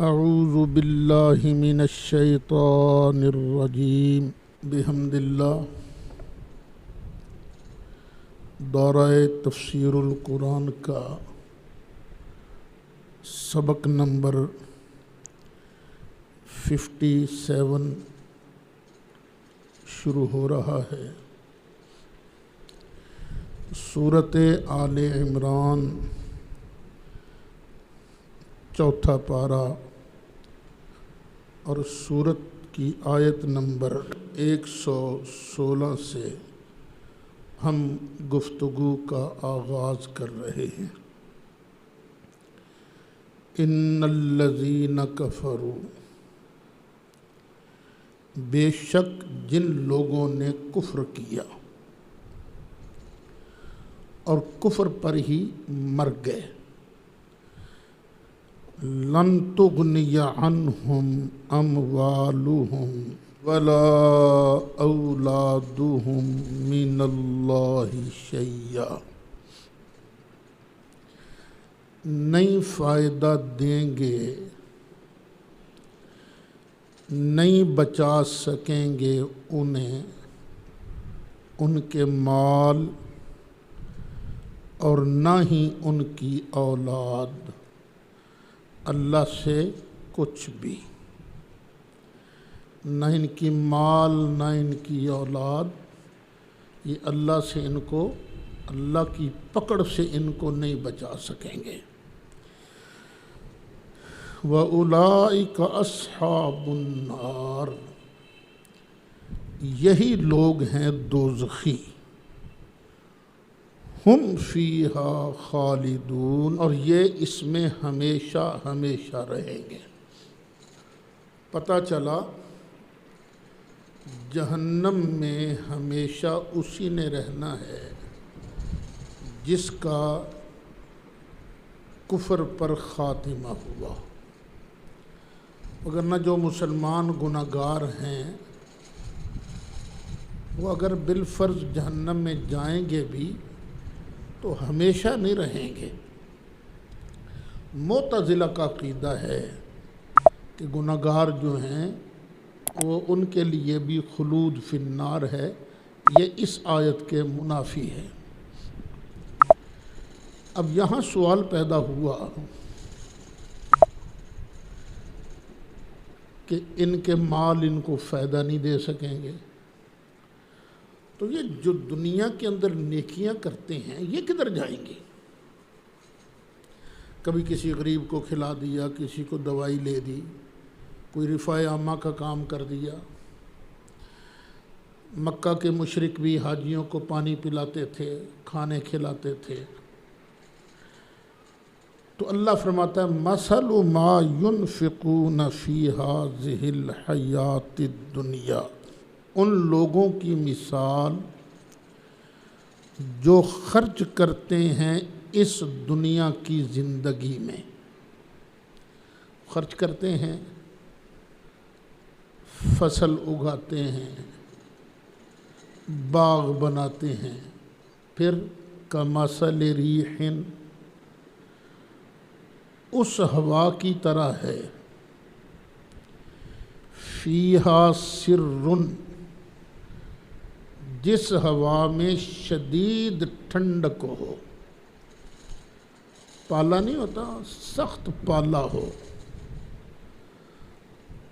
اعوذ باللہ من الشیطان الرجیم بحمد اللہ دورہ تفسیر القرآن کا سبق نمبر 57 شروع ہو رہا ہے۔ سورۃ آل عمران چوتھا پارہ اور سورت کی آیت نمبر 116 سے ہم گفتگو کا آغاز کر رہے ہیں۔ ان الذین کفروا، بے شک جن لوگوں نے کفر کیا اور کفر پر ہی مر گئے، لن تغنی عنہم اموالہم ولا اولادہم من اللہ شیئا، نہیں فائدہ دیں گے، نہیں بچا سکیں گے انہیں ان کے مال اور نہ ہی ان کی اولاد اللہ سے کچھ بھی، نہ ان کی مال نہ ان کی اولاد، یہ اللہ سے ان کو، اللہ کی پکڑ سے ان کو نہیں بچا سکیں گے۔ وَأُولَئِكَ أَصْحَابُ النَّارِ، یہی لوگ ہیں دوزخی، ہم فیہا خالدون، اور یہ اس میں ہمیشہ ہمیشہ رہیں گے۔ پتہ چلا جہنم میں ہمیشہ اسی نے رہنا ہے جس کا کفر پر خاتمہ ہوا، وگرنہ جو مسلمان گناہ گار ہیں وہ اگر بالفرض جہنم میں جائیں گے بھی تو ہمیشہ نہیں رہیں گے۔ معتزلہ کا عقیدہ ہے کہ گناہ گار جو ہیں وہ ان کے لیے بھی خلود فی النار ہے، یہ اس آیت کے منافی ہے۔ اب یہاں سوال پیدا ہوا کہ ان کے مال ان کو فائدہ نہیں دے سکیں گے، تو یہ جو دنیا کے اندر نیکیاں کرتے ہیں یہ کدھر جائیں گی؟ کبھی کسی غریب کو کھلا دیا، کسی کو دوائی لے دی، کوئی رفاع عامہ کا کام کر دیا۔ مکہ کے مشرک بھی حاجیوں کو پانی پلاتے تھے، کھانے کھلاتے تھے۔ تو اللہ فرماتا ہے مثل ما ينفقون فی ہذہ الحیات الدنیا، ان لوگوں کی مثال جو خرچ کرتے ہیں اس دنیا کی زندگی میں، خرچ کرتے ہیں، فصل اگاتے ہیں، باغ بناتے ہیں، پھر کمثل ریح، اس ہوا کی طرح ہے، فیہا سر، جس ہوا میں شدید ٹھنڈک ہو، پالا نہیں ہوتا، سخت پالا ہو،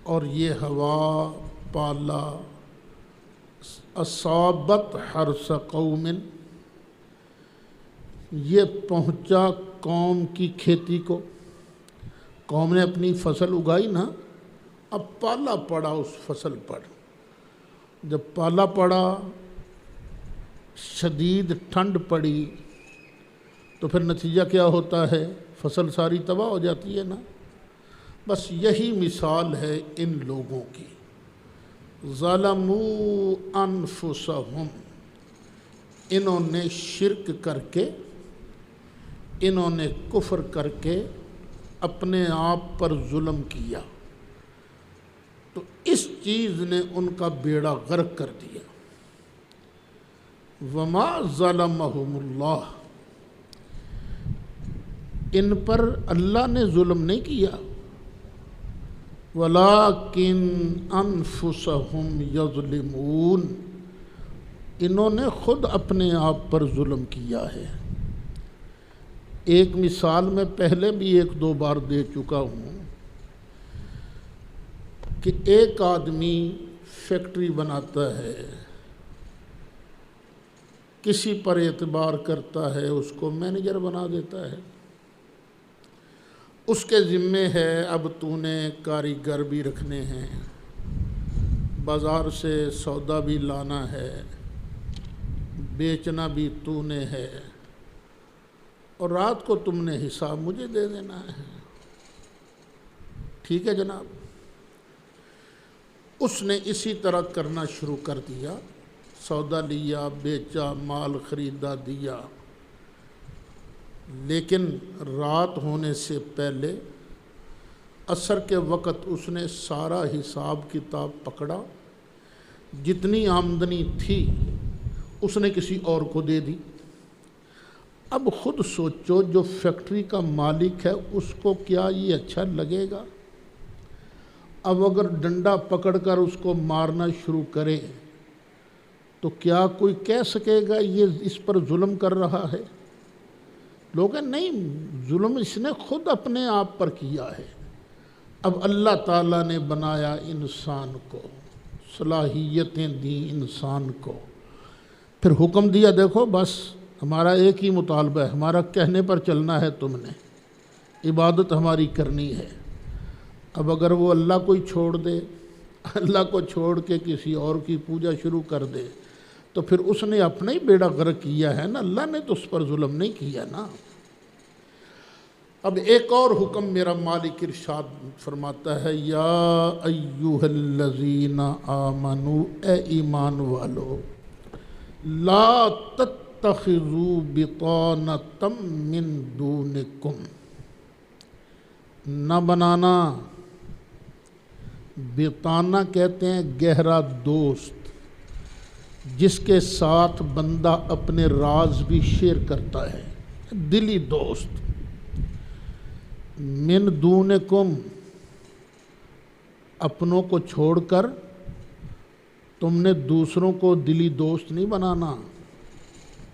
اور یہ ہوا پالا اصابت حرث قوم، یہ پہنچا قوم کی کھیتی کو، قوم نے اپنی فصل اگائی نا، اب پالا پڑا اس فصل پر، جب پالا پڑا، شدید ٹھنڈ پڑی، تو پھر نتیجہ کیا ہوتا ہے؟ فصل ساری تباہ ہو جاتی ہے نا۔ بس یہی مثال ہے ان لوگوں کی، ظلموا انفسہم، انہوں نے شرک کر کے، انہوں نے کفر کر کے اپنے آپ پر ظلم کیا، تو اس چیز نے ان کا بیڑا غرق کر دیا۔ وما ظلمہم اللہ، ان پر اللہ نے ظلم نہیں کیا، ولیکن انفسہم یظلمون، انہوں نے خود اپنے آپ پر ظلم کیا ہے۔ ایک مثال میں پہلے بھی ایک دو بار دے چکا ہوں کہ ایک آدمی فیکٹری بناتا ہے، کسی پر اعتبار کرتا ہے، اس کو مینیجر بنا دیتا ہے، اس کے ذمے ہے اب تو نے کاریگر بھی رکھنے ہیں، بازار سے سودا بھی لانا ہے، بیچنا بھی تو نے ہے، اور رات کو تم نے حساب مجھے دے دینا ہے۔ ٹھیک ہے جناب، اس نے اسی طرح کرنا شروع کر دیا، سودا لیا، بیچا، مال خریدا، دیا، لیکن رات ہونے سے پہلے عصر کے وقت اس نے سارا حساب کتاب پکڑا، جتنی آمدنی تھی اس نے کسی اور کو دے دی۔ اب خود سوچو، جو فیکٹری کا مالک ہے اس کو کیا یہ اچھا لگے گا؟ اب اگر ڈنڈا پکڑ کر اس کو مارنا شروع کرے تو کیا کوئی کہہ سکے گا یہ اس پر ظلم کر رہا ہے؟ لوگ نہیں، ظلم اس نے خود اپنے آپ پر کیا ہے۔ اب اللہ تعالیٰ نے بنایا انسان کو، صلاحیتیں دیں انسان کو، پھر حکم دیا دیکھو بس ہمارا ایک ہی مطالبہ ہے، ہمارا کہنے پر چلنا ہے، تم نے عبادت ہماری کرنی ہے۔ اب اگر وہ اللہ کو ہی چھوڑ دے، اللہ کو چھوڑ کے کسی اور کی پوجا شروع کر دے تو پھر اس نے اپنا ہی بیڑا غرق کیا ہے نا، اللہ نے تو اس پر ظلم نہیں کیا نا۔ اب ایک اور حکم میرا مالک ارشاد فرماتا ہے، یا ایھا الذین آمنوا، اے ایمان والو، لا تتخذوا بطانۃ من دونکم، نہ بنانا، بطانہ کہتے ہیں گہرا دوست، جس کے ساتھ بندہ اپنے راز بھی شیئر کرتا ہے، دلی دوست۔ من دونکم، اپنوں کو چھوڑ کر تم نے دوسروں کو دلی دوست نہیں بنانا۔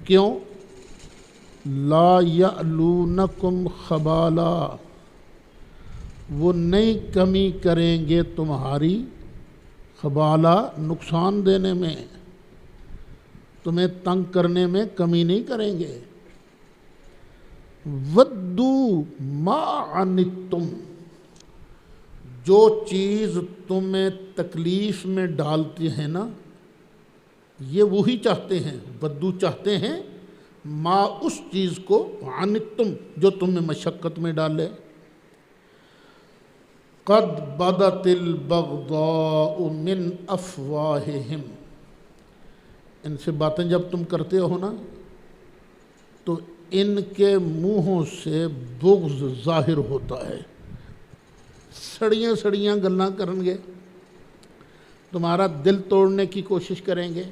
کیوں؟ لا یعلونکم خبالا، وہ نئی کمی کریں گے تمہاری، خبالہ نقصان دینے میں، تمہیں تنگ کرنے میں کمی نہیں کریں گے۔ ودو ما عنتم، جو چیز تمہیں تکلیف میں ڈالتی ہے نا، یہ وہی چاہتے ہیں، ودو چاہتے ہیں، ما اس چیز کو، عنتم جو تمہیں مشقت میں ڈالے۔ قد بدت البغضاء من افواہہم، ان سے باتیں جب تم کرتے ہو نا تو ان کے منہوں سے بغض ظاہر ہوتا ہے، سڑیاں سڑیاں گلاں کریں گے، تمہارا دل توڑنے کی کوشش کریں گے،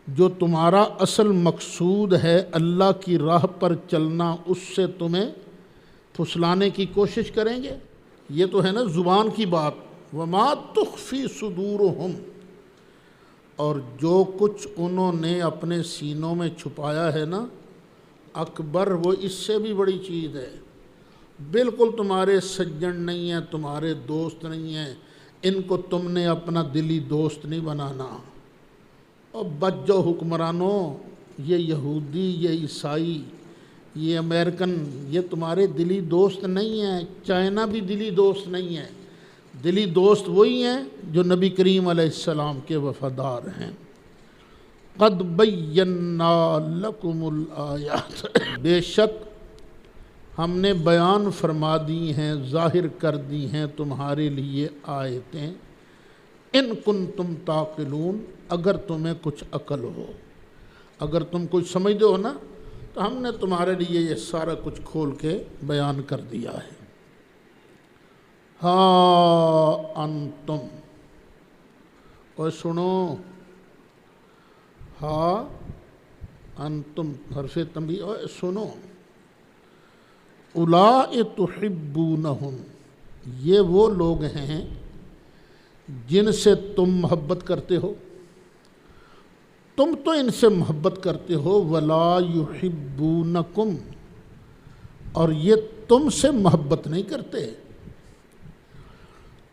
جو تمہارا اصل مقصود ہے اللہ کی راہ پر چلنا، اس سے تمہیں پھسلانے کی کوشش کریں گے۔ یہ تو ہے نا زبان کی بات، وما تخفی صدورہم، اور جو کچھ انہوں نے اپنے سینوں میں چھپایا ہے نا، اکبر، وہ اس سے بھی بڑی چیز ہے۔ بالکل تمہارے سجن نہیں ہیں، تمہارے دوست نہیں ہیں، ان کو تم نے اپنا دلی دوست نہیں بنانا۔ اور بچ جاؤ حکمرانوں، یہ یہودی، یہ عیسائی، یہ امریکن، یہ تمہارے دلی دوست نہیں ہیں، چائنا بھی دلی دوست نہیں ہے۔ دلی دوست وہی ہیں جو نبی کریم علیہ السلام کے وفادار ہیں۔ قد بینا لکم الآیات، بے شک ہم نے بیان فرما دی ہیں، ظاہر کر دی ہیں تمہارے لیے آیتیں، ان کنتم تعقلون، اگر تمہیں کچھ عقل ہو، اگر تم کچھ سمجھتے ہو نا، تو ہم نے تمہارے لیے یہ سارا کچھ کھول کے بیان کر دیا ہے۔ ہاں انتم، اور سنو، ہاں انتم حرف تنبیہ، اور سنو، اولئک تحبونہم، یہ وہ لوگ ہیں جن سے تم محبت کرتے ہو، تم تو ان سے محبت کرتے ہو، ولا یحبونکم، اور یہ تم سے محبت نہیں کرتے،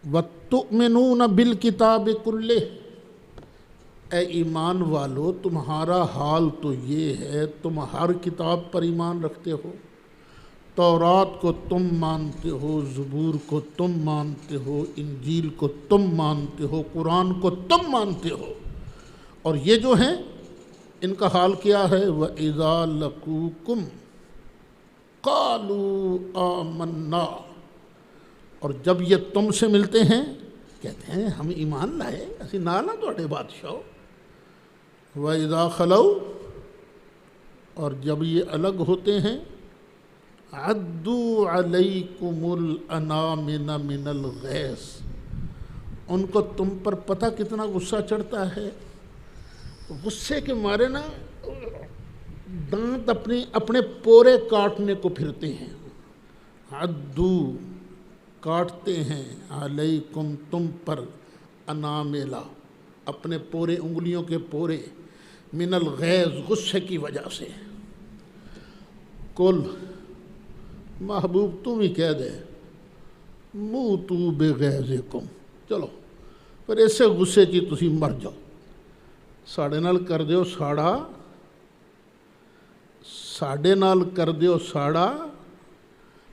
وَتُؤْمِنُونَ بِالْكِتَابِ كُلِّهِ، اے ایمان والو تمہارا حال تو یہ ہے تم ہر کتاب پر ایمان رکھتے ہو، تورات کو تم مانتے ہو، زبور کو تم مانتے ہو، انجیل کو تم مانتے ہو، قرآن کو تم مانتے ہو، اور یہ جو ہیں ان کا حال کیا ہے؟ وَإِذَا لَقُوكُمْ قَالُوا آمَنَّا، اور جب یہ تم سے ملتے ہیں کہتے ہیں ہم ایمان لائے، اسی نال نہ تواڈے بادشاہ۔ وَإِذَا خَلَوْا، اور جب یہ الگ ہوتے ہیں، عَدُّوا عَلَيْكُمُ الْأَنَامِنَ مِنَ الْغَيْظِ، ان کو تم پر پتہ کتنا غصہ چڑھتا ہے، غصے کے مارے نا دانت اپنے پورے کاٹنے کو پھرتے ہیں، عَدُّوا کاٹتے ہیں، علیکم تم پر، اناملا اپنے پورے انگلیوں کے پورے، من الغیظ غصے کی وجہ سے۔ کل محبوب تم ہی کہہ دے، موتوا بغیظکم، چلو پھر ایسے غصے چی تسی مر جاؤ، ساڑے نال کر دیو ساڑا، ساڑے نال کر دیو ساڑا،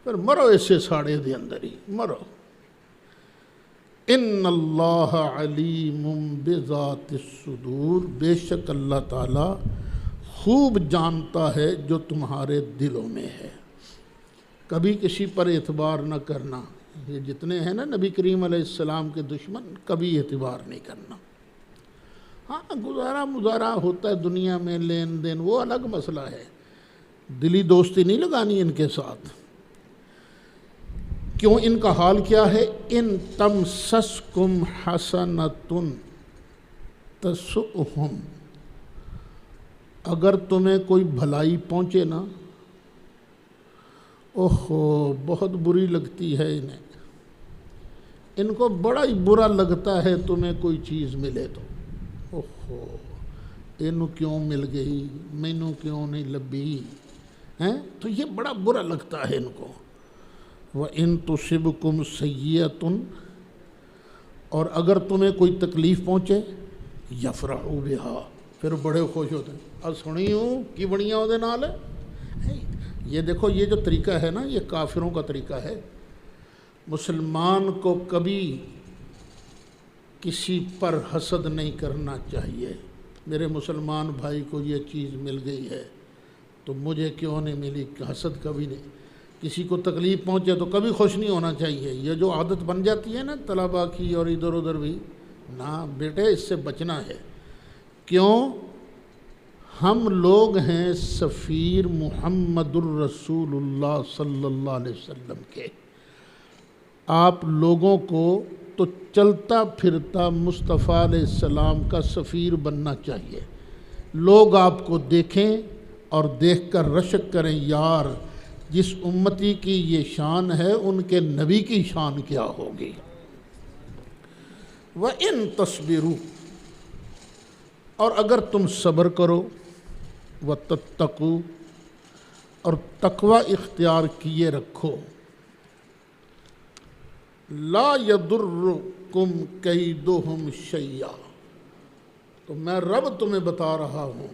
پھر مرو ایسے ساڑے دے اندر ہی مرو۔ ان اللہ علیم بذات الصدور، بے شک اللہ تعالیٰ خوب جانتا ہے جو تمہارے دلوں میں ہے۔ کبھی کسی پر اعتبار نہ کرنا، یہ جتنے ہیں نا نبی کریم علیہ السلام کے دشمن، کبھی اعتبار نہیں کرنا۔ ہاں گزارا مزارا ہوتا ہے دنیا میں، لین دین، وہ الگ مسئلہ ہے، دلی دوستی نہیں لگانی ان کے ساتھ۔ کیوں؟ ان کا حال کیا ہے؟ ان تمسسکم حسنۃ تسؤہم، اگر تمہیں کوئی بھلائی پہنچے نا، اوہو بہت بری لگتی ہے انہیں، ان کو بڑا ہی برا لگتا ہے تمہیں کوئی چیز ملے تو، اوہو اینو کیوں مل گئی، مینوں کیوں نہیں لبھی ہیں، تو یہ بڑا برا لگتا ہے ان کو۔ وَإِن تُصِبْكُمْ سَيِّئَةٌ، اور اگر تمہیں کوئی تکلیف پہنچے، یفرحوا بِهَا، پھر بڑے خوش ہوتے ہیں، اور سنی ہوں کی بڑیاں دے نال ہے۔ یہ دیکھو یہ جو طریقہ ہے نا، یہ کافروں کا طریقہ ہے۔ مسلمان کو کبھی کسی پر حسد نہیں کرنا چاہیے، میرے مسلمان بھائی کو یہ چیز مل گئی ہے تو مجھے کیوں نہیں ملی، حسد کبھی نہیں۔ کسی کو تکلیف پہنچے تو کبھی خوش نہیں ہونا چاہیے، یہ جو عادت بن جاتی ہے نا طلباء کی اور ادھر ادھر بھی، نہ بیٹے اس سے بچنا ہے۔ کیوں؟ ہم لوگ ہیں سفیر محمد الرسول اللہ صلی اللہ علیہ وسلم کے، آپ لوگوں کو تو چلتا پھرتا مصطفیٰ علیہ السلام کا سفیر بننا چاہیے، لوگ آپ کو دیکھیں اور دیکھ کر رشک کریں، یار جس امتی کی یہ شان ہے ان کے نبی کی شان کیا ہوگی۔ وَإِن تَصْبِرُوا، اور اگر تم صبر کرو، وَتَتَّقُوا، اور تقوی اختیار کیے رکھو، لا يضركم كيدهم شيئا، تو میں رب تمہیں بتا رہا ہوں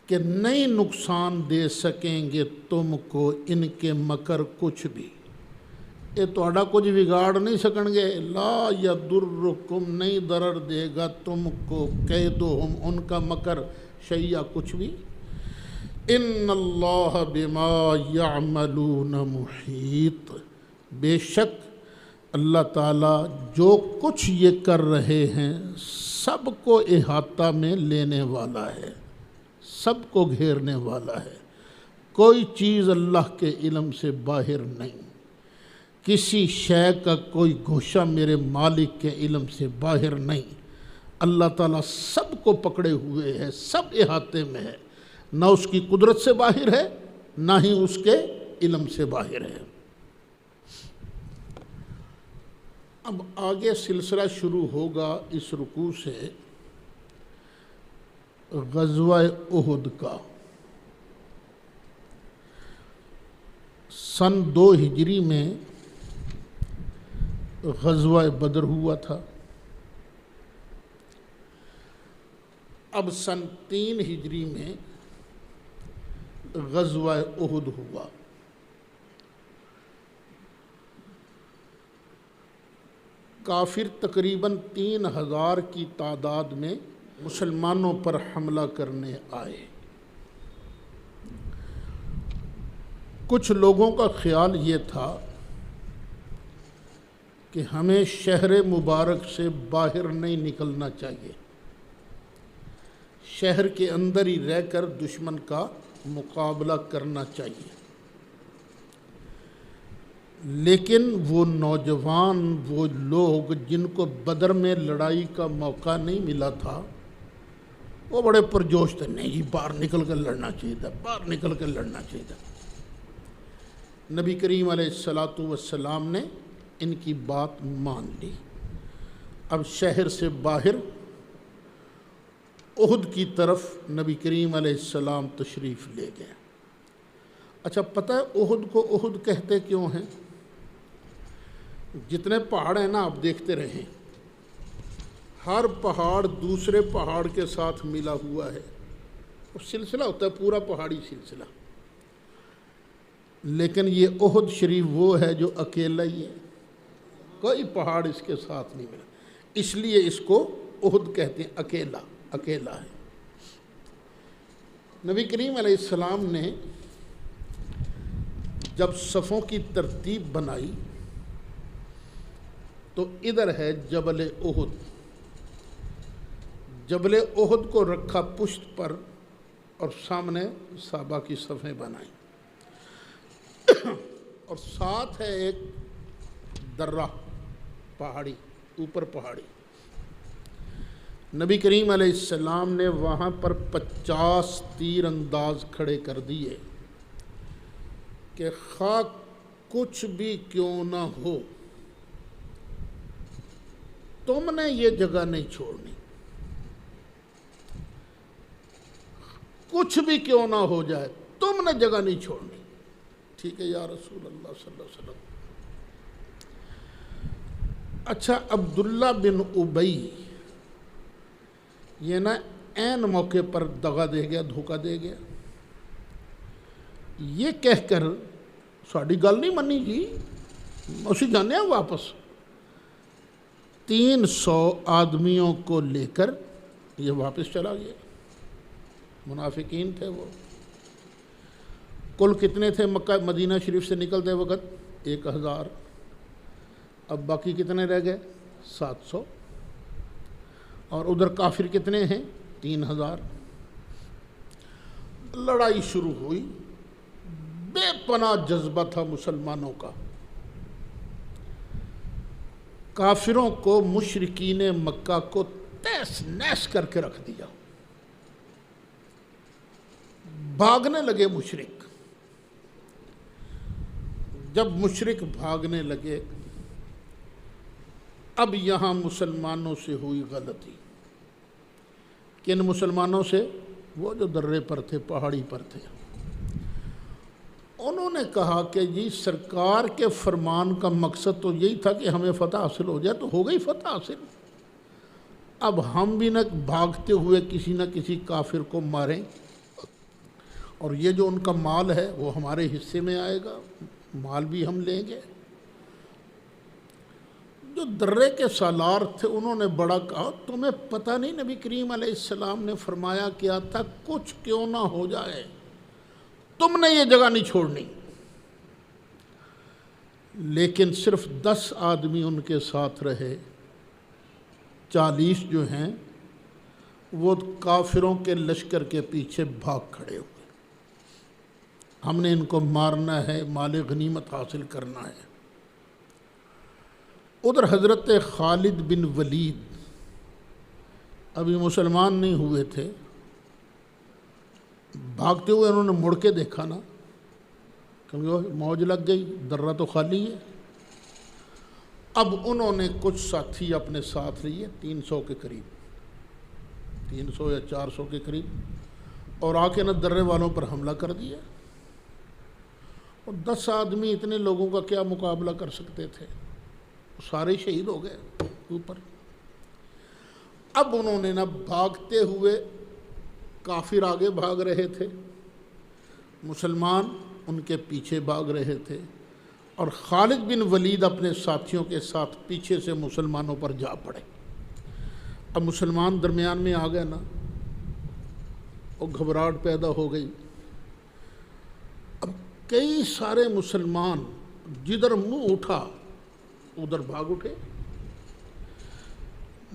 کہ نہیں نقصان دے سکیں گے تم کو ان کے مکر کچھ بھی، یہ تہاڈا کچھ بگاڑ نہیں سکن گے۔ لا یضرکم، نہیں ضرر دے گا تم کو، کیدہم ان کا مکر، شیئا کچھ بھی۔ ان اللہ بما یعملون محیط، بے شک اللہ تعالیٰ جو کچھ یہ کر رہے ہیں سب کو احاطہ میں لینے والا ہے، سب کو گھیرنے والا ہے، کوئی چیز اللہ کے علم سے باہر نہیں، کسی شے کا کوئی گوشہ میرے مالک کے علم سے باہر نہیں۔ اللہ تعالیٰ سب کو پکڑے ہوئے ہے، سب احاطے میں ہے، نہ اس کی قدرت سے باہر ہے نہ ہی اس کے علم سے باہر ہے۔ اب آگے سلسلہ شروع ہوگا اس رکوع سے غزوہ احد کا۔ سن 2 ہجری میں غزوہ بدر ہوا تھا۔ اب سن 3 ہجری میں غزوہ احد ہوا۔ کافر تقریباً 3000 کی تعداد میں مسلمانوں پر حملہ کرنے آئے۔ کچھ لوگوں کا خیال یہ تھا کہ ہمیں شہر مبارک سے باہر نہیں نکلنا چاہیے، شہر کے اندر ہی رہ کر دشمن کا مقابلہ کرنا چاہیے۔ لیکن وہ نوجوان، وہ لوگ جن کو بدر میں لڑائی کا موقع نہیں ملا تھا، وہ بڑے پرجوش تھے، نہیں باہر نکل کر لڑنا چاہیے تھا، باہر نکل کر لڑنا چاہیے تھا۔ نبی کریم علیہ السلام نے ان کی بات مان لی۔ اب شہر سے باہر احد کی طرف نبی کریم علیہ السلام تشریف لے گئے۔ اچھا، پتہ ہے احد کو احد کہتے کیوں ہیں؟ جتنے پہاڑ ہیں نا، آپ دیکھتے رہیں، ہر پہاڑ دوسرے پہاڑ کے ساتھ ملا ہوا ہے، سلسلہ ہوتا ہے پورا پہاڑی سلسلہ۔ لیکن یہ احد شریف وہ ہے جو اکیلا ہی ہے، کوئی پہاڑ اس کے ساتھ نہیں ملا، اس لیے اس کو احد کہتے ہیں، اکیلا اکیلا ہے۔ نبی کریم علیہ السلام نے جب صفوں کی ترتیب بنائی تو ادھر ہے جبل احد، جبل احد کو رکھا پشت پر اور سامنے صحابہ کی صفیں بنائیں، اور ساتھ ہے ایک درہ پہاڑی، اوپر پہاڑی۔ نبی کریم علیہ السلام نے وہاں پر 50 تیر انداز کھڑے کر دیے کہ خواہ کچھ بھی کیوں نہ ہو، تم نے یہ جگہ نہیں چھوڑنی، کچھ بھی کیوں نہ ہو جائے تم نے جگہ نہیں چھوڑنی۔ ٹھیک ہے یا رسول اللہ صلی اللہ علیہ وسلم۔ اچھا، عبداللہ بن ابی یہ نا عین موقع پر دغا دے گیا، دھوکہ دے گیا، یہ کہہ کر ساڑی گل نہیں منی جی، اسی جانے ہیں واپس۔ 300 آدمیوں کو لے کر یہ واپس چلا گیا۔ منافقین تھے وہ۔ کل کتنے تھے مکہ مدینہ شریف سے نکلتے وقت؟ 1000۔ اب باقی کتنے رہ گئے؟ 700۔ اور ادھر کافر کتنے ہیں؟ 3000۔ لڑائی شروع ہوئی، بے پناہ جذبہ تھا مسلمانوں کا۔ کافروں کو، مشرکین مکہ کو تیس نیس کر کے رکھ دیا، بھاگنے لگے مشرک۔ جب مشرک بھاگنے لگے، اب یہاں مسلمانوں سے ہوئی غلطی۔ کن مسلمانوں سے؟ وہ جو درے پر تھے، پہاڑی پر تھے۔ انہوں نے کہا کہ جی سرکار کے فرمان کا مقصد تو یہی تھا کہ ہمیں فتح حاصل ہو جائے، تو ہو گئی فتح حاصل، اب ہم بھی نہ بھاگتے ہوئے کسی نہ کسی کافر کو ماریں، اور یہ جو ان کا مال ہے وہ ہمارے حصے میں آئے گا، مال بھی ہم لیں گے۔ جو درے کے سالار تھے انہوں نے بڑا کہا، تمہیں پتہ نہیں نبی کریم علیہ السلام نے فرمایا کیا تھا، کچھ کیوں نہ ہو جائے تم نے یہ جگہ نہیں چھوڑنی۔ لیکن صرف 10 آدمی ان کے ساتھ رہے، 40 جو ہیں وہ کافروں کے لشکر کے پیچھے بھاگ کھڑے ہوئے، ہم نے ان کو مارنا ہے، مال غنیمت حاصل کرنا ہے۔ ادھر حضرت خالد بن ولید ابھی مسلمان نہیں ہوئے تھے، بھاگتے ہوئے انہوں نے مڑ کے دیکھا نا، کیونکہ موج لگ گئی، درہ تو خالی ہے۔ اب انہوں نے کچھ ساتھی اپنے ساتھ لیے 300 کے قریب، 300 یا 400 کے قریب، اور آ کے نہ درے والوں پر حملہ کر دیا۔ اور 10 آدمی اتنے لوگوں کا کیا مقابلہ کر سکتے تھے؟ سارے شہید ہو گئے اوپر۔ اب انہوں نے نہ بھاگتے ہوئے، کافر آگے بھاگ رہے تھے، مسلمان ان کے پیچھے بھاگ رہے تھے، اور خالد بن ولید اپنے ساتھیوں کے ساتھ پیچھے سے مسلمانوں پر جا پڑے۔ اب مسلمان درمیان میں آ گئے نا، اور گھبراہٹ پیدا ہو گئی۔ اب کئی سارے مسلمان جدھر منہ اٹھا ادھر بھاگ اٹھے۔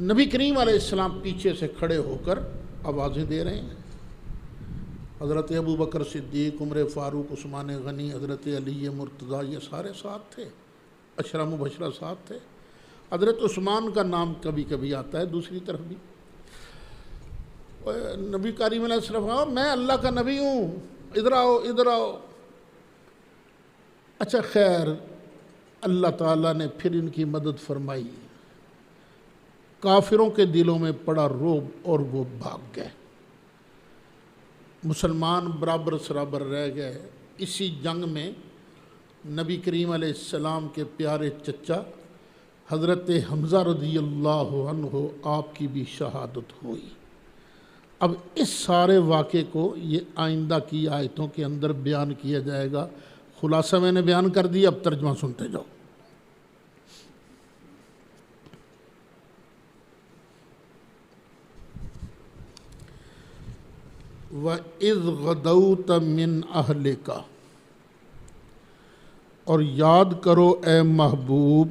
نبی کریم علیہ السلام پیچھے سے کھڑے ہو کر آوازیں دے رہے ہیں۔ حضرت ابو بکر صدیق، عمر فاروق، عثمان غنی، حضرت علی مرتضیٰ، یہ سارے ساتھ تھے، عشرہ مبشرہ ساتھ تھے۔ حضرت عثمان کا نام کبھی کبھی آتا ہے دوسری طرف بھی۔ نبی کریم علیہ السلام، میں اللہ کا نبی ہوں، ادھر آؤ ادھر آؤ۔ اچھا خیر، اللہ تعالیٰ نے پھر ان کی مدد فرمائی، کافروں کے دلوں میں پڑا رعب اور وہ بھاگ گئے۔ مسلمان برابر سرابر رہ گئے۔ اسی جنگ میں نبی کریم علیہ السلام کے پیارے چچا حضرت حمزہ رضی اللہ عنہ، آپ کی بھی شہادت ہوئی۔ اب اس سارے واقعے کو یہ آئندہ کی آیتوں کے اندر بیان کیا جائے گا۔ خلاصہ میں نے بیان کر دیا، اب ترجمہ سنتے جاؤ۔ وَإِذْ غَدَوْتَ مِنْ أَهْلِكَ، اور یاد کرو اے محبوب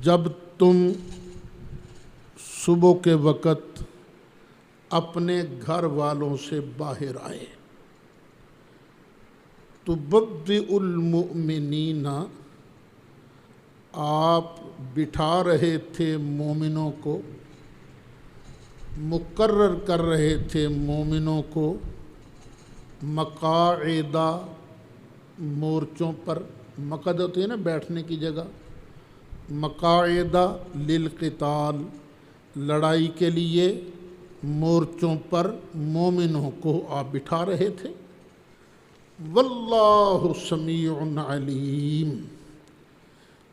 جب تم صبح کے وقت اپنے گھر والوں سے باہر آئے۔ تُبَوِّئُ الْمُؤْمِنِينَ، آپ بٹھا رہے تھے مومنوں کو، مقرر کر رہے تھے مومنوں کو، مقاعدہ، مورچوں پر، مقعد ہوتی ہے نا بیٹھنے کی جگہ، مقاعدہ للقتال، لڑائی کے لیے مورچوں پر مومنوں کو آپ بٹھا رہے تھے۔ واللہ سمیع علیم،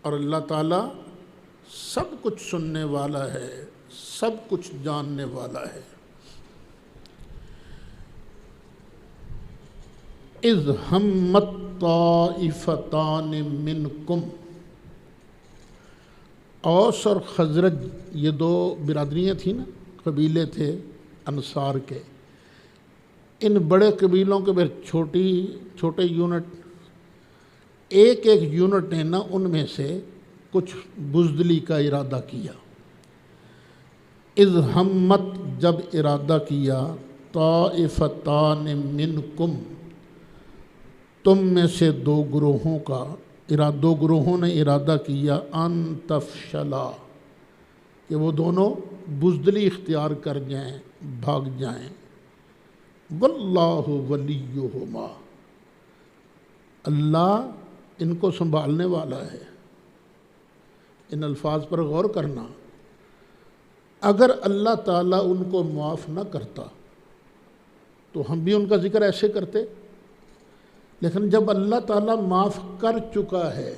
اور اللہ تعالیٰ سب کچھ سننے والا ہے، سب کچھ جاننے والا ہے۔ اذ ہمت طائفتان منکم، اوس اور خزرج یہ دو برادریاں تھیں نا، قبیلے تھے انصار کے۔ ان بڑے قبیلوں کے پھر چھوٹے یونٹ، ایک یونٹ نے نا ان میں سے کچھ بزدلی کا ارادہ کیا۔ اذ ہمت، جب ارادہ کیا، طائفتان منکم، تم میں سے دو گروہوں نے ارادہ کیا، ان تفشلا، کہ وہ دونوں بزدلی اختیار کر جائیں، بھاگ جائیں۔ واللہ ولیہما، اللہ ان کو سنبھالنے والا ہے۔ ان الفاظ پر غور کرنا، اگر اللہ تعالیٰ ان کو معاف نہ کرتا تو ہم بھی ان کا ذکر ایسے کرتے، لیکن جب اللہ تعالیٰ معاف کر چکا ہے،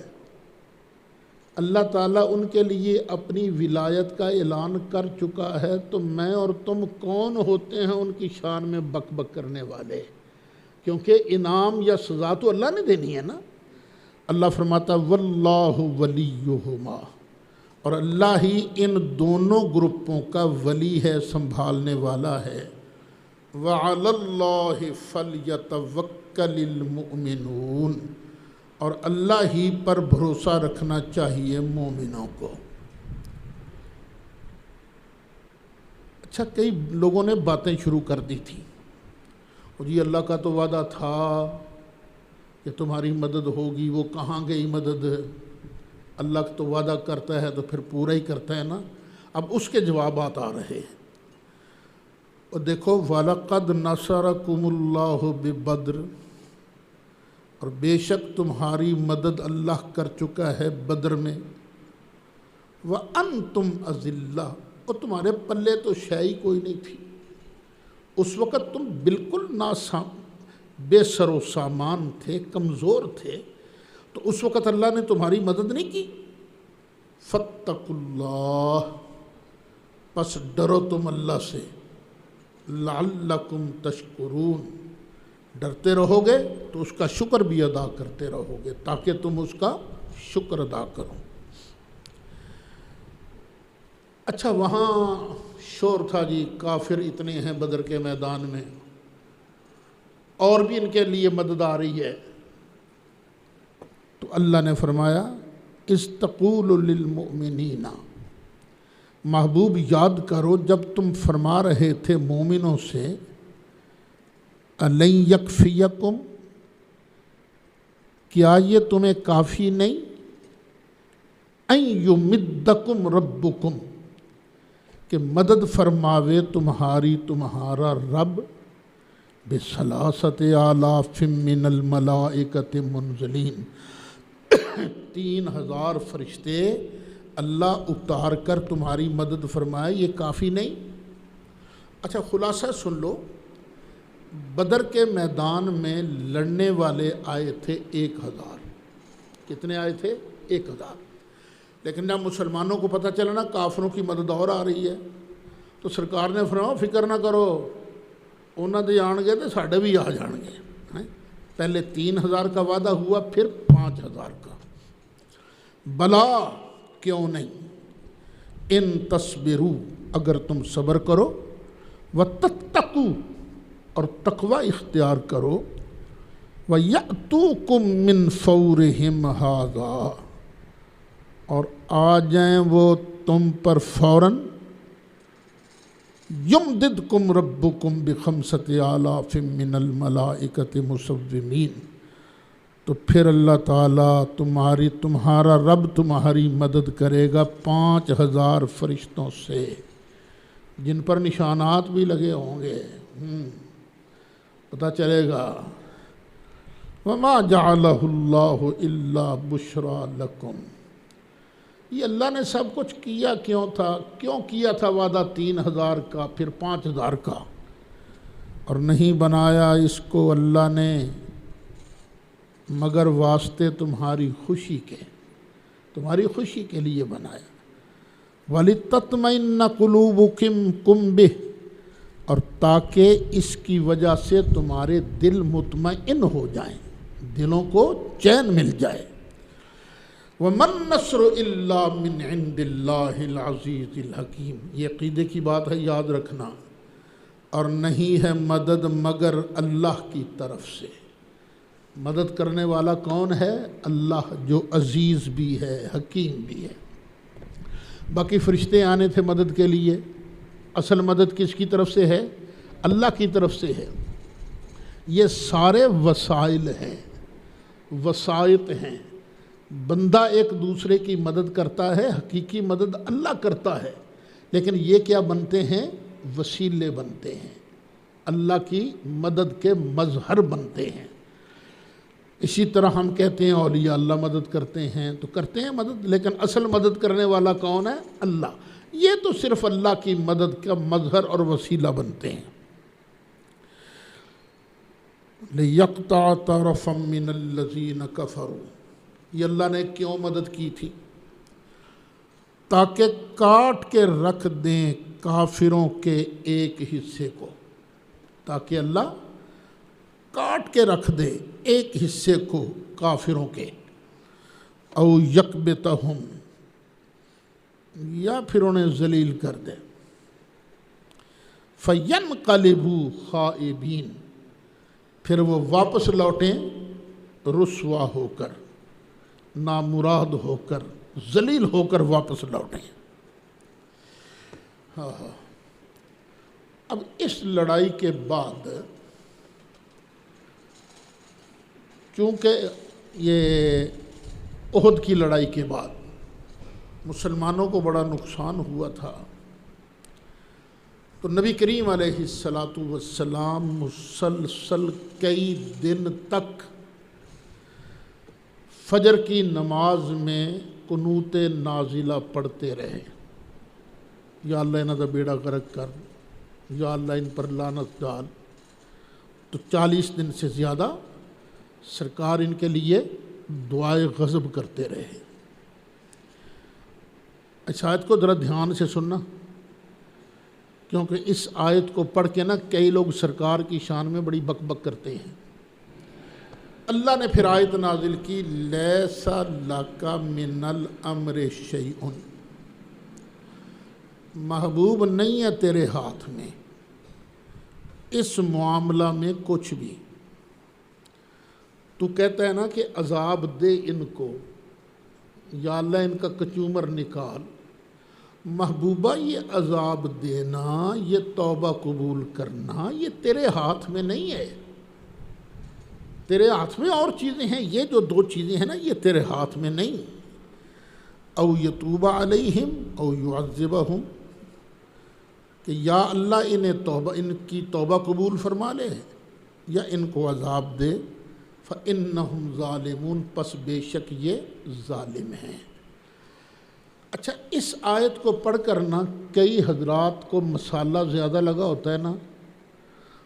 اللہ تعالیٰ ان کے لیے اپنی ولایت کا اعلان کر چکا ہے، تو میں اور تم کون ہوتے ہیں ان کی شان میں بک بک کرنے والے؟ کیونکہ انعام یا سزا تو اللہ نے دینی ہے نا۔ اللہ فرماتا واللہ ولیہما، اور اللہ ہی ان دونوں گروپوں کا ولی ہے، سنبھالنے والا ہے۔ وعلی اللہ فلیتوکل المؤمنون، اور اللہ ہی پر بھروسہ رکھنا چاہیے مومنوں کو۔ اچھا، کئی لوگوں نے باتیں شروع کر دی تھی، اور یہ اللہ کا تو وعدہ تھا کہ تمہاری مدد ہوگی، وہ کہاں گئی مدد؟ اللہ تو وعدہ کرتا ہے تو پھر پورا ہی کرتا ہے نا۔ اب اس کے جوابات آ رہے ہیں، اور دیکھو وَلَقَدْ نَصَرَكُمُ اللَّهُ بِبَدْرٍ، اور بے شک تمہاری مدد اللہ کر چکا ہے بدر میں، وَأَنْتُمْ أَذِلَّةٌ، اور تمہارے پلے تو شے کوئی نہیں تھی، اس وقت تم بالکل بے سر و سامان تھے، کمزور تھے، تو اس وقت اللہ نے تمہاری مدد نہیں کی۔ فَاتَّقُوا اللَّهَ، پس ڈرو تم اللہ سے، لَعَلَّكُمْ تَشْكُرُونَ، ڈرتے رہو گے تو اس کا شکر بھی ادا کرتے رہو گے تاکہ تم اس کا شکر ادا کرو۔ اچھا، وہاں شور تھا جی، کافر اتنے ہیں بدر کے میدان میں اور بھی ان کے لیے مدد آ رہی ہے، تو اللہ نے فرمایا اِذْ تَقُولُ لِلْمُؤْمِنِينَ، محبوب یاد کرو جب تم فرما رہے تھے مومنوں سے، أَلَنْ يَكْفِيَكُمْ، کیا یہ تمہیں کافی نہیں، أَنْ يُمِدَّكُمْ رَبُّكُمْ، کہ مدد فرماوے تمہارا رب، بِثَلَاثَةِ آلَافٍ مِّنَ الْمَلَائِكَةِ مُنزَلِينَ، 3000 فرشتے اللہ اتار کر تمہاری مدد فرمائے، یہ کافی نہیں؟ اچھا، خلاصہ سن لو، بدر کے میدان میں لڑنے والے آئے تھے 1000۔ کتنے آئے تھے؟ 1000۔ لیکن جب مسلمانوں کو پتہ چلا نا کافروں کی مدد اور آ رہی ہے، تو سرکار نے فرمایا فکر نہ کرو، انہاں دے آن گے تو ساڈے بھی آ جان گے۔ پہلے 3000 کا وعدہ ہوا، پھر 5000 کا۔ بلا، کیوں نہیں، ان تصبروا، اگر تم صبر کرو، وتتقوا، اور تقوی اختیار کرو، وَيَأْتُوكُم مِّن فَوْرِهِمْ هَٰذَا، اور آ جائیں وہ تم پر فوراً، يُمْدِدْكُمْ رَبُّكُمْ بِخَمْسَةِ آلَافٍ مِّنَ الْمَلَائِكَةِ مُصَوِّمِينَ، تو پھر اللہ تعالیٰ تمہارا رب تمہاری مدد کرے گا 5000 فرشتوں سے، جن پر نشانات بھی لگے ہوں گے، پتہ چلے گا۔ وَمَا جَعَلَهُ اللَّهُ إِلَّا بُشْرَىٰ لَكُمْ، یہ اللہ نے سب کچھ کیا کیوں کیا تھا وعدہ 3000 کا پھر 5000 کا، اور نہیں بنایا اس کو اللہ نے مگر واسطے تمہاری خوشی کے لیے بنایا۔ وَلِتَطْمَئِنَّ قُلُوبُكُمْ بِهِ، اور تاکہ اس کی وجہ سے تمہارے دل مطمئن ہو جائیں، دلوں کو چین مل جائے۔ وَمَا النَّصْرُ إِلَّا مِنْ عِنْدِ اللَّهِ الْعَزِيزِ الْحَكِيمِ، یہ عقیدے کی بات ہے، یاد رکھنا، اور نہیں ہے مدد مگر اللہ کی طرف سے۔ مدد کرنے والا کون ہے؟ اللہ، جو عزیز بھی ہے، حکیم بھی ہے۔ باقی فرشتے آنے تھے مدد کے لیے، اصل مدد کس کی طرف سے ہے؟ اللہ کی طرف سے ہے۔ یہ سارے وسائل ہیں، وسائط ہیں، بندہ ایک دوسرے کی مدد کرتا ہے، حقیقی مدد اللہ کرتا ہے، لیکن یہ کیا بنتے ہیں؟ وسیلے بنتے ہیں، اللہ کی مدد کے مظہر بنتے ہیں۔ اسی طرح ہم کہتے ہیں اولیاء اللہ مدد کرتے ہیں، تو کرتے ہیں مدد، لیکن اصل مدد کرنے والا کون ہے؟ اللہ۔ یہ تو صرف اللہ کی مدد کا مظہر اور وسیلہ بنتے ہیں۔ لِيَقْطَعَ طَرَفًا مِّنَ الَّذِينَ كَفَرُوا، یہ اللہ نے کیوں مدد کی تھی؟ تاکہ کاٹ کے رکھ دیں کافروں کے ایک حصے کو، تاکہ اللہ کاٹ کے رکھ دے ایک حصے کو کافروں کے، او یکبتہم، یا پھر انہیں ذلیل کر دے، فینقلبوا خائبین، پھر وہ واپس لوٹیں رسوا ہو کر، نامراد ہو کر، ذلیل ہو کر واپس لوٹیں۔ اب اس لڑائی کے بعد، چونکہ یہ احد کی لڑائی کے بعد مسلمانوں کو بڑا نقصان ہوا تھا، تو نبی کریم علیہ الصلاۃ والسلام مسلسل کئی دن تک فجر کی نماز میں قنوت نازلہ پڑھتے رہے، یا اللہ انہاں دا بیڑا غرق کر، یا اللہ ان پر لعنت ڈال، تو 40 دن سے زیادہ سرکار ان کے لیے دعائے غضب کرتے رہے۔ اس آیت کو ذرا دھیان سے سننا، کیونکہ اس آیت کو پڑھ کے کئی لوگ سرکار کی شان میں بڑی بک بک کرتے ہیں۔ اللہ نے پھر آیت نازل کی، لیس لک من الامر شیء، محبوب نہیں ہے تیرے ہاتھ میں اس معاملہ میں کچھ بھی۔ تو کہتا ہے نا کہ عذاب دے ان کو، یا اللہ ان کا کچومر نکال، محبوبہ یہ عذاب دینا، یہ توبہ قبول کرنا، یہ تیرے ہاتھ میں نہیں ہے۔ تیرے ہاتھ میں اور چیزیں ہیں، یہ جو 2 چیزیں ہیں یہ تیرے ہاتھ میں نہیں۔ او یتوب علیہم او یعذبہم، کہ یا اللہ ان کی توبہ قبول فرما لے یا ان کو عذاب دے، فإنہم ظالمون، پس بے شک یہ ظالم ہیں۔ اچھا، اس آیت کو پڑھ کر کئی حضرات کو مسالہ زیادہ لگا ہوتا ہے نا،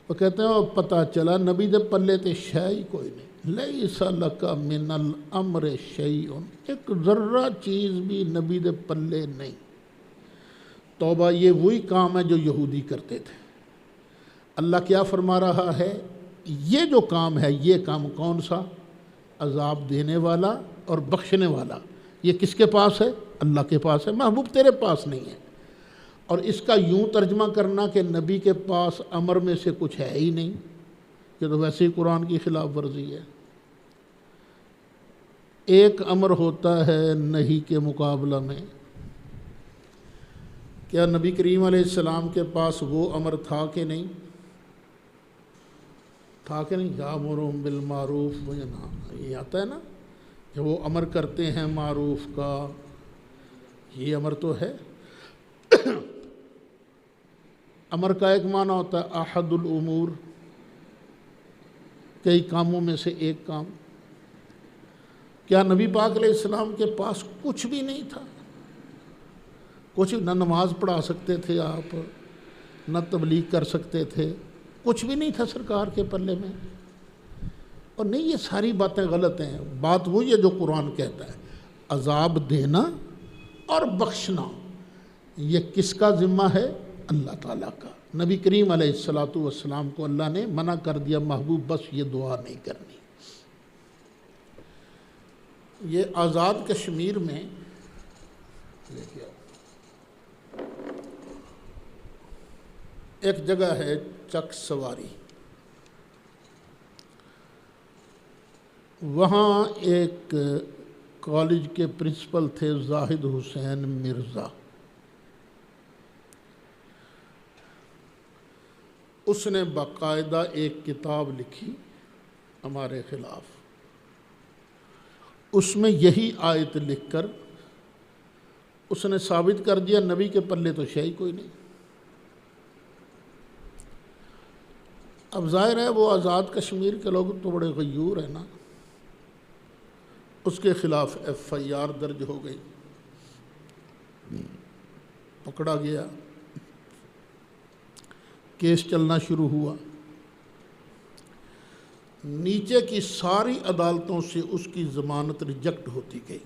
وہ کہتے ہیں پتہ چلا نبی دے پلے تے شے ہی کوئی نہیں، لیس لک من الامر شیء، ایک ذرہ چیز بھی نبی دے پلے نہیں۔ توبہ یہ وہی کام ہے جو یہودی کرتے تھے۔ اللہ کیا فرما رہا ہے؟ یہ جو کام ہے، یہ کام کون سا؟ عذاب دینے والا اور بخشنے والا، یہ کس کے پاس ہے؟ اللہ کے پاس ہے، محبوب تیرے پاس نہیں ہے۔ اور اس کا یوں ترجمہ کرنا کہ نبی کے پاس امر میں سے کچھ ہے ہی نہیں، یہ تو ویسے ہی قرآن کی خلاف ورزی ہے۔ ایک امر ہوتا ہے نہیں کے مقابلہ میں۔ کیا نبی کریم علیہ السلام کے پاس وہ امر تھا کہ نہیں؟ تھا کہ نہیں؟ یامرہم بالمعروف وینہاہم، یہ آتا ہے نا کہ وہ امر کرتے ہیں معروف کا، یہ امر تو ہے۔ امر کا ایک معنی ہوتا ہے احد الامور، کئی کاموں میں سے ایک کام۔ کیا نبی پاک علیہ السلام کے پاس کچھ بھی نہیں تھا؟ کچھ نہ نماز پڑھا سکتے تھے آپ، نہ تبلیغ کر سکتے تھے، کچھ بھی نہیں تھا سرکار کے پلے میں؟ اور نہیں، یہ ساری باتیں غلط ہیں۔ بات وہی ہے جو قرآن کہتا ہے، عذاب دینا اور بخشنا یہ کس کا ذمہ ہے؟ اللہ تعالیٰ کا۔ نبی کریم علیہ السلام کو اللہ نے منع کر دیا، محبوب بس یہ دعا نہیں کرنی۔ یہ آزاد کشمیر میں ایک جگہ ہے چک سواری، وہاں ایک کالج کے پرنسپل تھے زاہد حسین مرزا۔ اس نے باقاعدہ ایک کتاب لکھی ہمارے خلاف، اس میں یہی آیت لکھ کر اس نے ثابت کر دیا نبی کے پلے تو شے ہی کوئی نہیں۔ اب ظاہر ہے وہ آزاد کشمیر کے لوگ تو بڑے غیور ہیں نا، اس کے خلاف FIR درج ہو گئی، پکڑا گیا، کیس چلنا شروع ہوا۔ نیچے کی ساری عدالتوں سے اس کی ضمانت ریجیکٹ ہوتی گئی،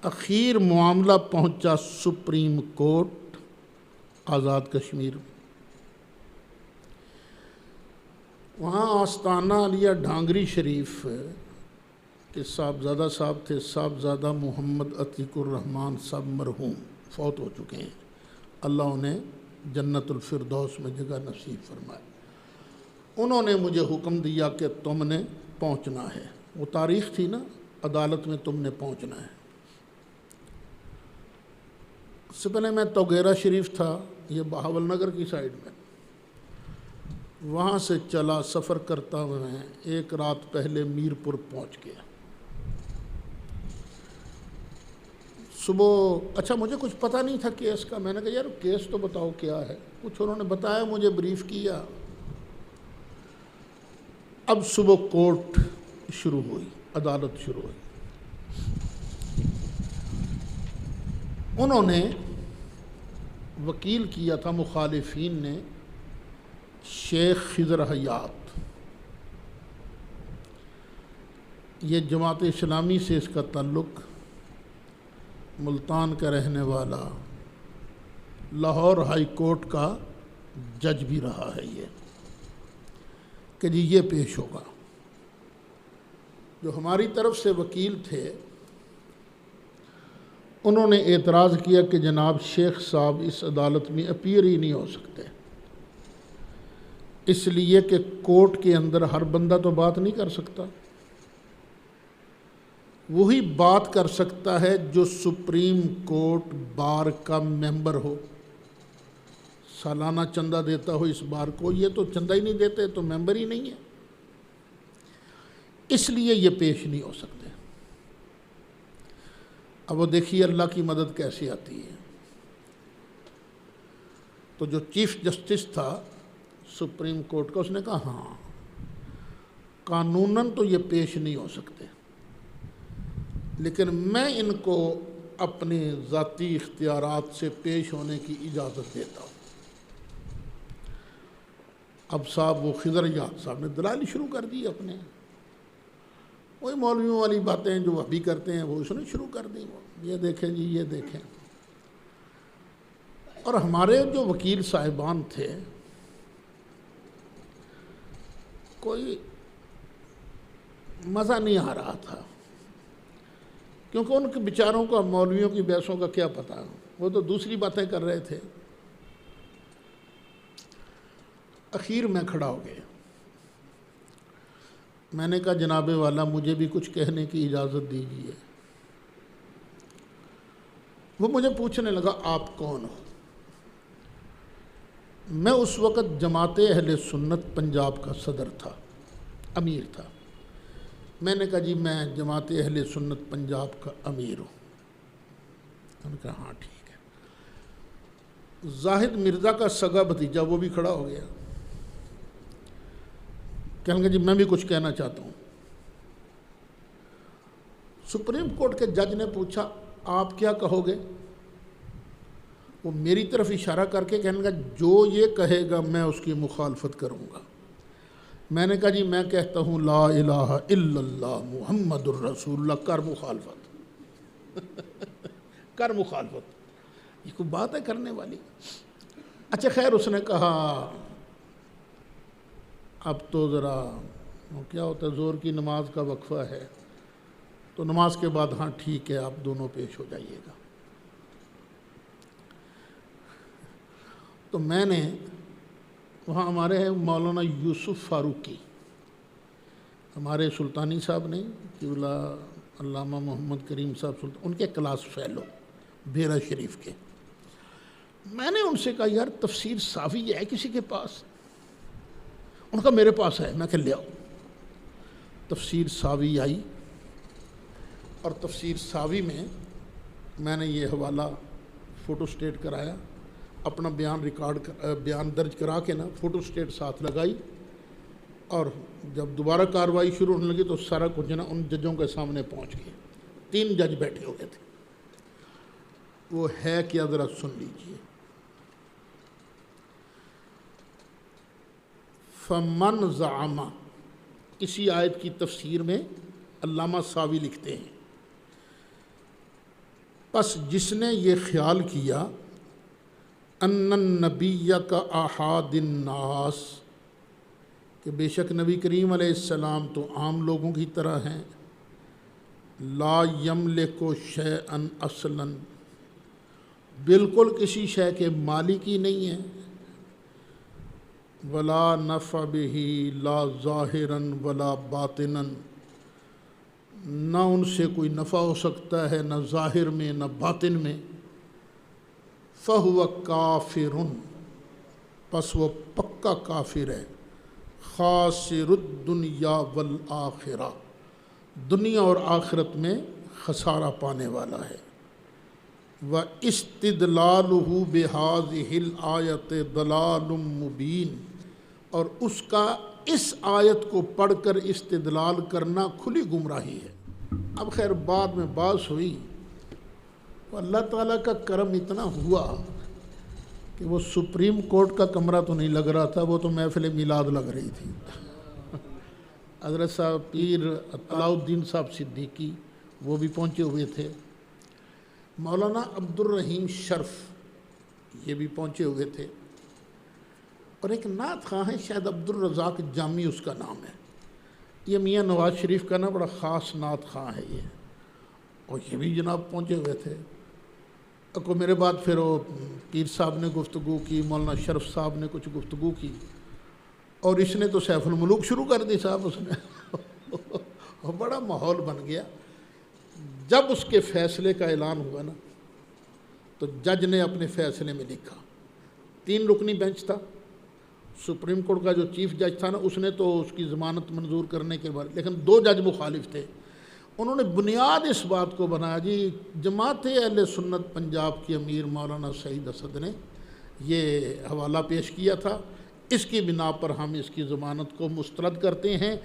اخیر معاملہ پہنچا سپریم کورٹ آزاد کشمیر۔ وہاں آستانہ علیہ ڈھانگری شریف کے صاحبزادہ صاحب تھے، صاحبزادہ محمد عتیق الرحمن صاحب مرحوم، فوت ہو چکے ہیں، اللہ انہیں جنت الفردوس میں جگہ نصیب فرمائے۔ انہوں نے مجھے حکم دیا کہ تم نے پہنچنا ہے، وہ تاریخ تھی نا، عدالت میں تم نے پہنچنا ہے۔ اس سے پہلے میں توگیرہ شریف تھا، یہ بہاول نگر کی سائیڈ میں، وہاں سے چلا سفر کرتا ہوا میں ایک رات پہلے میرپور پہنچ گیا۔ صبح اچھا مجھے کچھ پتہ نہیں تھا کیس کا، میں نے کہا یار کیس تو بتاؤ کیا ہے، کچھ انہوں نے بتایا، مجھے بریف کیا۔ اب صبح کورٹ شروع ہوئی، عدالت شروع ہوئی۔ انہوں نے وکیل کیا تھا مخالفین نے شیخ خضر حیات، یہ جماعت اسلامی سے اس کا تعلق، ملتان کا رہنے والا، لاہور ہائی کورٹ کا جج بھی رہا ہے یہ، کہ جی یہ پیش ہوگا۔ جو ہماری طرف سے وکیل تھے انہوں نے اعتراض کیا کہ جناب شیخ صاحب اس عدالت میں اپیئر ہی نہیں ہو سکتے، اس لیے کہ کورٹ کے اندر ہر بندہ تو بات نہیں کر سکتا، وہی بات کر سکتا ہے جو سپریم کورٹ بار کا ممبر ہو، سالانہ چندہ دیتا ہو اس بار کو۔ یہ تو چندہ ہی نہیں دیتے تو ممبر ہی نہیں ہے، اس لیے یہ پیش نہیں ہو سکتے۔ اب وہ دیکھیے اللہ کی مدد کیسی آتی ہے۔ تو جو چیف جسٹس تھا سپریم کورٹ کا، اس نے کہا ہاں قانوناً تو یہ پیش نہیں ہو سکتے، لیکن میں ان کو اپنے ذاتی اختیارات سے پیش ہونے کی اجازت دیتا ہوں۔ اب صاحب وہ خضر حیات صاحب نے دلائل شروع کر دی اپنے، وہی مولویوں والی باتیں جو ابھی کرتے ہیں وہ اس نے شروع کر دی، یہ دیکھیں جی یہ دیکھیں۔ اور ہمارے جو وکیل صاحبان تھے کوئی مزہ نہیں آ رہا تھا، کیونکہ ان کے بیچاروں کا مولویوں کی بحثوں کا کیا پتہ، وہ تو دوسری باتیں کر رہے تھے۔ اخیر میں کھڑا ہو گیا، میں نے کہا جناب والا مجھے بھی کچھ کہنے کی اجازت دیجیے۔ وہ مجھے پوچھنے لگا آپ کون ہو؟ میں اس وقت جماعت اہل سنت پنجاب کا صدر تھا، امیر تھا۔ میں نے کہا جی میں جماعت اہل سنت پنجاب کا امیر ہوں۔ انہوں نے کہا ہاں ٹھیک ہے۔ زاہد مرزا کا سگا بھتیجا وہ بھی کھڑا ہو گیا، کہنے لگا جی میں بھی کچھ کہنا چاہتا ہوں۔ سپریم کورٹ کے جج نے پوچھا آپ کیا کہو گے؟ وہ میری طرف اشارہ کر کے کہنے لگا جو یہ کہے گا میں اس کی مخالفت کروں گا۔ میں نے کہا جی میں کہتا ہوں لا الہ الا اللہ محمد الرسول اللہ، کر مخالفت کر مخالفت، یہ کوئی بات ہے کرنے والی؟ اچھا خیر، اس نے کہا اب تو ذرا کیا ہوتا ہے زور کی نماز کا وقفہ ہے، تو نماز کے بعد ہاں ٹھیک ہے آپ دونوں پیش ہو جائیے گا۔ تو میں نے وہاں ہمارے ہیں مولانا یوسف فاروقی، ہمارے سلطانی صاحب نے قبلہ علامہ محمد کریم صاحب سلطان، ان کے کلاس فیلو بیرا شریف کے۔ میں نے ان سے کہا یار تفسیر ساوی ہے کسی کے پاس؟ ان کا میرے پاس ہے۔ میں کہ لے آؤ۔ تفسیر ساوی آئی، اور تفسیر ساوی میں میں نے یہ حوالہ فوٹو سٹیٹ کرایا، اپنا بیان درج کرا کے نا فوٹو سٹیٹ ساتھ لگائی، اور جب دوبارہ کارروائی شروع ہونے لگی تو سارا کچھ نا ان ججوں کے سامنے پہنچ گئے۔ 3 جج بیٹھے ہوئے تھے۔ وہ ہے کیا ذرا سن لیجئے۔ فمن زعم، اسی آیت کی تفسیر میں علامہ ساوی لکھتے ہیں پس جس نے یہ خیال کیا ان النبی کا احاد الناس، کہ بے شک نبی کریم علیہ السلام تو عام لوگوں کی طرح ہیں، لا یملک شیئا اصلا، بالکل کسی شے کے مالک ہی نہیں ہے، ولا نفع بہ لا ظاہرا ولا باطنا، نہ ان سے کوئی نفع ہو سکتا ہے نہ ظاہر میں نہ باطن میں، فہو کافر، پس وہ پکا کافر ہے، خاسر الدنیا والآخرہ، دنیا اور آخرت میں خسارہ پانے والا ہے۔ وَاِسْتِدْلَالُهُ بِهَذِهِ الْآيَةِ ضَلَالٌ مُبِينٌ، اور اس کا اس آیت کو پڑھ کر استدلال کرنا کھلی گمراہی ہے۔ اب خیر بعد میں بات ہوئی، اللہ تعالیٰ کا کرم اتنا ہوا کہ وہ سپریم کورٹ کا کمرہ تو نہیں لگ رہا تھا، وہ تو محفل میلاد لگ رہی تھی۔ حضرت صاحب پیر علاء الدین صاحب صدیقی وہ بھی پہنچے ہوئے تھے، مولانا عبد الرحیم شرف یہ بھی پہنچے ہوئے تھے، اور ایک نعت خواں ہے شاید عبد الرزاق جامی اس کا نام ہے، یہ میاں نواز شریف کا نا بڑا خاص نعت خواں ہے یہ، اور یہ بھی جناب پہنچے ہوئے تھے۔ کو میرے بعد پھر وہ پیر صاحب نے گفتگو کی، مولانا شرف صاحب نے کچھ گفتگو کی، اور اس نے تو سیف الملوک شروع کر دی صاحب، اس نے بڑا ماحول بن گیا۔ جب اس کے فیصلے کا اعلان ہوا نا تو جج نے اپنے فیصلے میں لکھا، 3 رکنی بینچ تھا، سپریم کورٹ کا جو چیف جج تھا نا اس نے تو اس کی ضمانت منظور کرنے کے بعد، لیکن 2 جج مخالف تھے۔ انہوں نے بنیاد اس بات کو بنایا جی جماعت اہل سنت پنجاب کی امیر مولانا سعید اسد نے یہ حوالہ پیش کیا تھا، اس کی بنا پر ہم اس کی ضمانت کو مسترد کرتے ہیں۔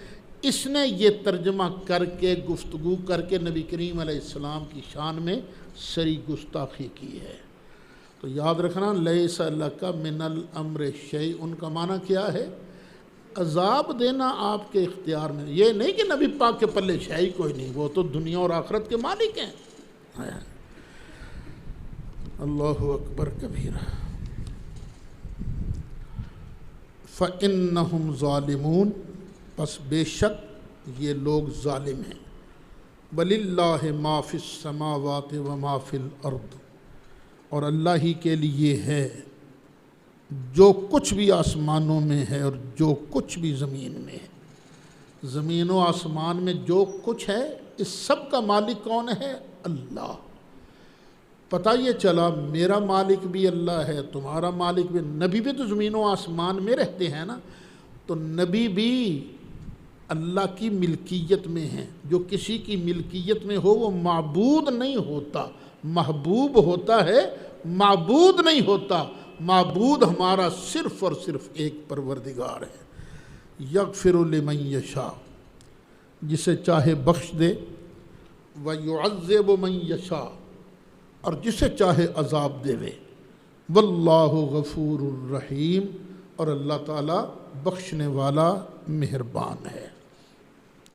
اس نے یہ ترجمہ کر کے گفتگو کر کے نبی کریم علیہ السلام کی شان میں سری گستاخی کی ہے۔ تو یاد رکھنا لیس لک من الامر شیء، ان کا معنی کیا ہے؟ عذاب دینا آپ کے اختیار میں، یہ نہیں کہ نبی پاک کے پلے شے کوئی نہیں، وہ تو دنیا اور آخرت کے مالک ہیں۔ اللہ اکبر کبیرہ۔ فَإِنَّهُمْ ظَالِمُونَ، پس بے شک یہ لوگ ظالم ہیں۔ وَلِلَّهِ مَا فِي السَّمَاوَاتِ وَمَا فِي الْأَرْضِ، اور اللہ ہی کے لیے ہے جو کچھ بھی آسمانوں میں ہے اور جو کچھ بھی زمین میں ہے۔ زمین و آسمان میں جو کچھ ہے اس سب کا مالک کون ہے؟ اللہ۔ پتہ یہ چلا میرا مالک بھی اللہ ہے، تمہارا مالک بھی، نبی بھی تو زمین و آسمان میں رہتے ہیں نا، تو نبی بھی اللہ کی ملکیت میں ہیں۔ جو کسی کی ملکیت میں ہو وہ معبود نہیں ہوتا، محبوب ہوتا ہے، معبود نہیں ہوتا۔ معبود ہمارا صرف اور صرف ایک پروردگار ہے۔ یغفر لمن یشاء، جسے چاہے بخش دے، ویعذب من یشاء، اور جسے چاہے عذاب دے وے۔ واللہ غفور الرحیم، اور اللہ تعالیٰ بخشنے والا مہربان ہے۔